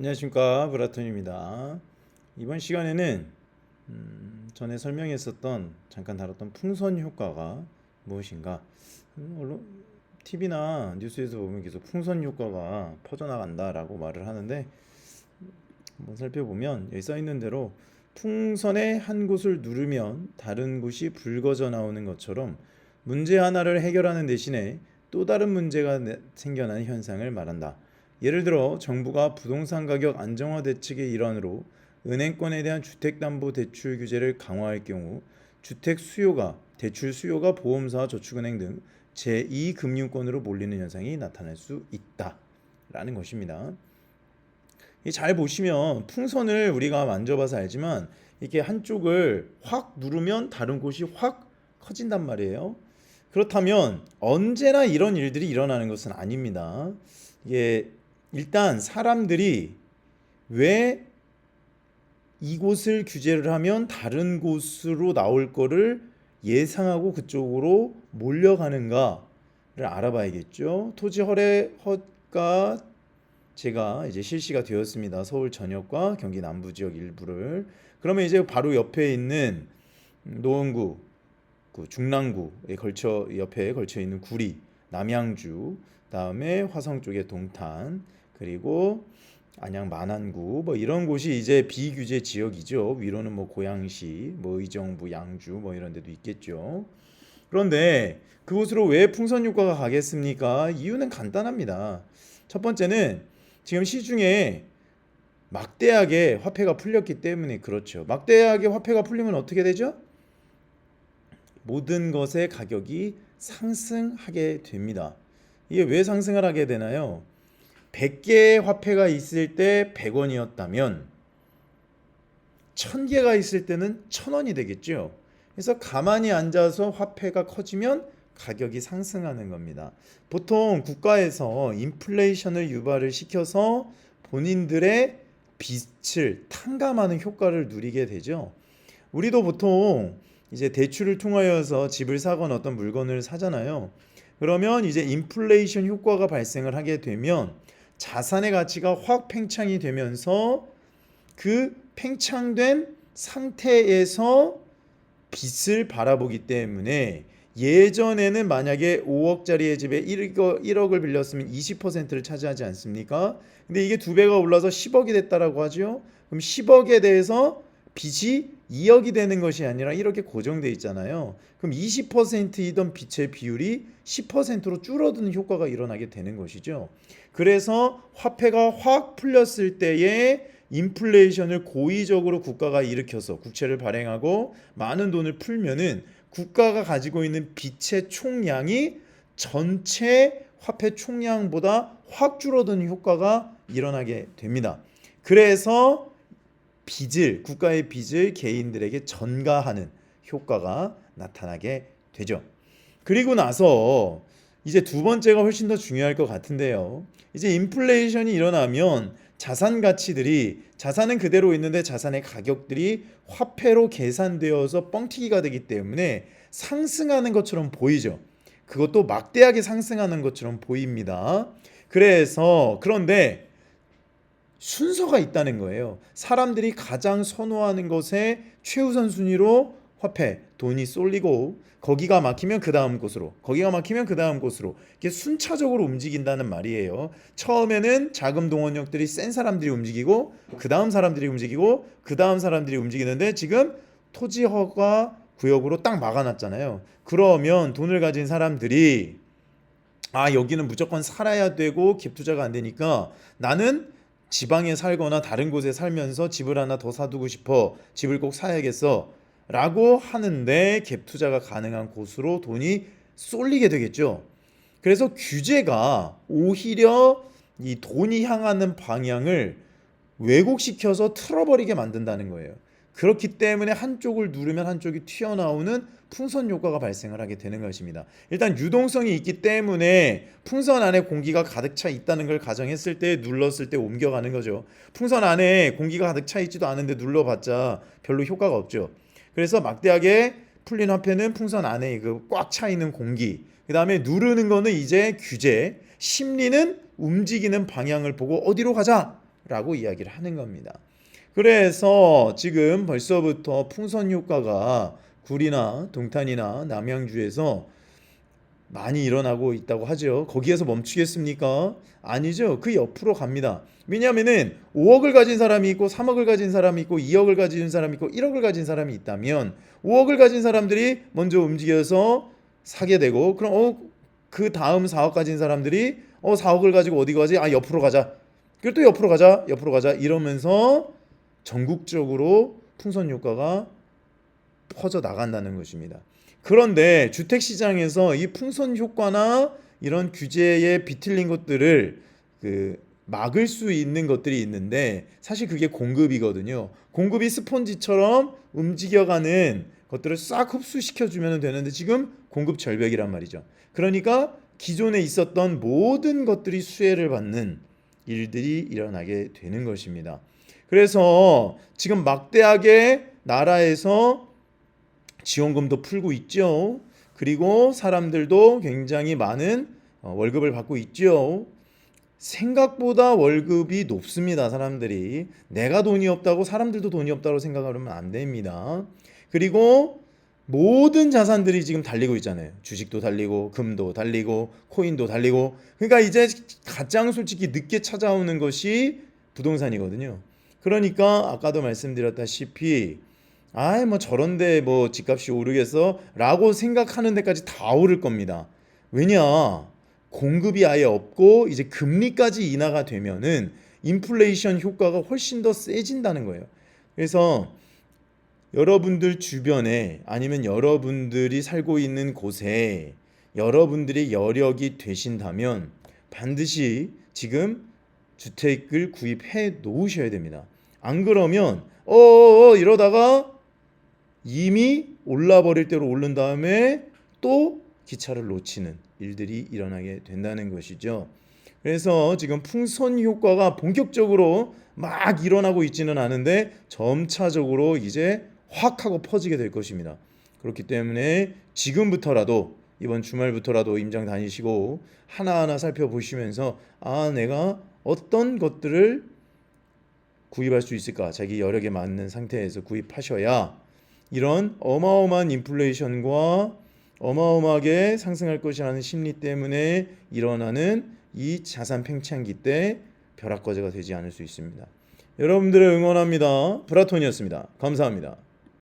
안녕하십니까, 브라톤입니다. 이번 시간에는 전에 설명했었던 잠깐 다뤘던 풍선 효과가 무엇인가. 언론 TV나 뉴스에서 보면 계속 풍선 효과가 퍼져나간다라고 말을 하는데, 한번 살펴보면 여기 써 있는 대로 풍선의 한 곳을 누르면 다른 곳이 붉어져 나오는 것처럼 문제 하나를 해결하는 대신에 또 다른 문제가 생겨나는 현상을 말한다. 예를 들어 정부가 부동산 가격 안정화 대책의 일환으로 은행권에 대한 주택담보대출 규제를 강화할 경우 대출 수요가 보험사와 저축은행 등 제2금융권으로 몰리는 현상이 나타날 수 있다라는 것입니다. 잘 보시면 풍선을 우리가 만져봐서 알지만 이렇게 한쪽을 확 누르면 다른 곳이 확 커진단 말이에요. 그렇다면 언제나 이런 일들이 일어나는 것은 아닙니다. 이게 일단 사람들이 왜 이곳을 규제를 하면 다른 곳으로 나올 거를 예상하고 그쪽으로 몰려가는가를 알아봐야겠죠. 토지 허가 제가 이제 실시가 되었습니다. 서울 전역과 경기 남부 지역 일부를. 그러면 이제 바로 옆에 있는 노원구, 중랑구에 옆에 걸쳐 있는 구리, 남양주, 다음에 화성 쪽의 동탄, 그리고 안양 만안구 뭐 이런 곳이 이제 비규제 지역이죠. 위로는 뭐 고양시, 뭐 의정부, 양주 뭐 이런 데도 있겠죠. 그런데 그곳으로 왜 풍선 효과가 가겠습니까? 이유는 간단합니다. 첫 번째는 지금 시중에 막대하게 화폐가 풀렸기 때문에 그렇죠. 막대하게 화폐가 풀리면 어떻게 되죠? 모든 것의 가격이 상승하게 됩니다. 이게 왜 상승을 하게 되나요? 100개의 화폐가 있을 때 100원이었다면 1000개가 있을 때는 1000원이 되겠죠. 그래서 가만히 앉아서 화폐가 커지면 가격이 상승하는 겁니다. 보통 국가에서 인플레이션을 유발을 시켜서 본인들의 빚을 탕감하는 효과를 누리게 되죠. 우리도 보통 이제 대출을 통하여서 집을 사거나 어떤 물건을 사잖아요. 그러면 이제 인플레이션 효과가 발생을 하게 되면 자산의 가치가 확 팽창이 되면서 그 팽창된 상태에서 빚을 바라보기 때문에 예전에는 만약에 5억짜리의 집에 1억을 빌렸으면 20%를 차지하지 않습니까? 근데 이게 2배가 올라서 10억이 됐다라고 하죠. 그럼 10억에 대해서 빚이 2억이 되는 것이 아니라 이렇게 고정돼 있잖아요. 그럼 20%이던 빚의 비율이 10%로 줄어드는 효과가 일어나게 되는 것이죠. 그래서 화폐가 확 풀렸을 때에 인플레이션을 고의적으로 국가가 일으켜서 국채를 발행하고 많은 돈을 풀면은 국가가 가지고 있는 빚의 총량이 전체 화폐 총량보다 확 줄어드는 효과가 일어나게 됩니다. 그래서 국가의 빚을 개인들에게 전가하는 효과가 나타나게 되죠. 그리고 나서 이제 두 번째가 훨씬 더 중요할 것 같은데요. 이제 인플레이션이 일어나면 자산은 그대로 있는데 자산의 가격들이 화폐로 계산되어서 뻥튀기가 되기 때문에 상승하는 것처럼 보이죠. 그것도 막대하게 상승하는 것처럼 보입니다. 그런데 순서가 있다는 거예요. 사람들이 가장 선호하는 것에 최우선 순위로 화폐, 돈이 쏠리고 거기가 막히면 그 다음 곳으로, 거기가 막히면 그 다음 곳으로 이게 순차적으로 움직인다는 말이에요. 처음에는 자금 동원력들이 센 사람들이 움직이고 그 다음 사람들이 움직이고 그 다음 사람들이 움직이는데 지금 토지 허가 구역으로 딱 막아놨잖아요. 그러면 돈을 가진 사람들이 여기는 무조건 살아야 되고 갭 투자가 안 되니까 나는 지방에 살거나 다른 곳에 살면서 집을 하나 더 사두고 싶어. 집을 꼭 사야겠어. 라고 하는데 갭 투자가 가능한 곳으로 돈이 쏠리게 되겠죠. 그래서 규제가 오히려 이 돈이 향하는 방향을 왜곡시켜서 틀어버리게 만든다는 거예요. 그렇기 때문에 한쪽을 누르면 한쪽이 튀어나오는 풍선 효과가 발생을 하게 되는 것입니다. 일단 유동성이 있기 때문에 풍선 안에 공기가 가득 차 있다는 걸 가정했을 때 눌렀을 때 옮겨가는 거죠. 풍선 안에 공기가 가득 차 있지도 않은데 눌러봤자 별로 효과가 없죠. 그래서 막대하게 풀린 화폐는 풍선 안에 그 꽉 차 있는 공기, 그 다음에 누르는 거는 이제 규제, 심리는 움직이는 방향을 보고 어디로 가자 라고 이야기를 하는 겁니다. 그래서 지금 벌써부터 풍선 효과가 구리나 동탄이나 남양주에서 많이 일어나고 있다고 하죠. 거기에서 멈추겠습니까? 아니죠. 그 옆으로 갑니다. 왜냐하면은 5억을 가진 사람이 있고 3억을 가진 사람이 있고 2억을 가진 사람이 있고 1억을 가진 사람이 있다면 5억을 가진 사람들이 먼저 움직여서 사게 되고, 그럼 그 다음 4억 가진 사람들이 4억을 가지고 어디 가지? 옆으로 가자. 그리고 또 옆으로 가자 이러면서 전국적으로 풍선 효과가 퍼져 나간다는 것입니다. 그런데 주택시장에서 이 풍선 효과나 이런 규제에 비틀린 것들을 막을 수 있는 것들이 있는데, 사실 그게 공급이거든요. 공급이 스폰지처럼 움직여가는 것들을 싹 흡수시켜주면 되는데 지금 공급 절벽이란 말이죠. 그러니까 기존에 있었던 모든 것들이 수혜를 받는 일들이 일어나게 되는 것입니다. 그래서 지금 막대하게 나라에서 지원금도 풀고 있죠. 그리고 사람들도 굉장히 많은 월급을 받고 있죠. 생각보다 월급이 높습니다. 사람들이 내가 돈이 없다고 사람들도 돈이 없다고 생각하면 안 됩니다. 그리고 모든 자산들이 지금 달리고 있잖아요. 주식도 달리고 금도 달리고 코인도 달리고. 그러니까 이제 가장 솔직히 늦게 찾아오는 것이 부동산이거든요. 그러니까 아까도 말씀드렸다시피 뭐 저런데 뭐 집값이 오르겠어? 라고 생각하는 데까지 다 오를 겁니다. 왜냐? 공급이 아예 없고 이제 금리까지 인하가 되면은 인플레이션 효과가 훨씬 더 세진다는 거예요. 그래서 여러분들 주변에 아니면 여러분들이 살고 있는 곳에 여러분들이 여력이 되신다면 반드시 지금 주택을 구입해 놓으셔야 됩니다. 안 그러면 이러다가 이미 올라버릴 대로 오른 다음에 또 기차를 놓치는 일들이 일어나게 된다는 것이죠. 그래서 지금 풍선 효과가 본격적으로 막 일어나고 있지는 않은데 점차적으로 이제 확 하고 퍼지게 될 것입니다. 그렇기 때문에 지금부터라도 이번 주말부터라도 임장 다니시고 하나하나 살펴보시면서 내가 어떤 것들을 구입할 수 있을까? 자기 여력에 맞는 상태에서 구입하셔야 이런 어마어마한 인플레이션과 어마어마하게 상승할 것이라는 심리 때문에 일어나는 이 자산 팽창기 때 벼락거지가 되지 않을 수 있습니다. 여러분들을 응원합니다. 브라톤이었습니다. 감사합니다.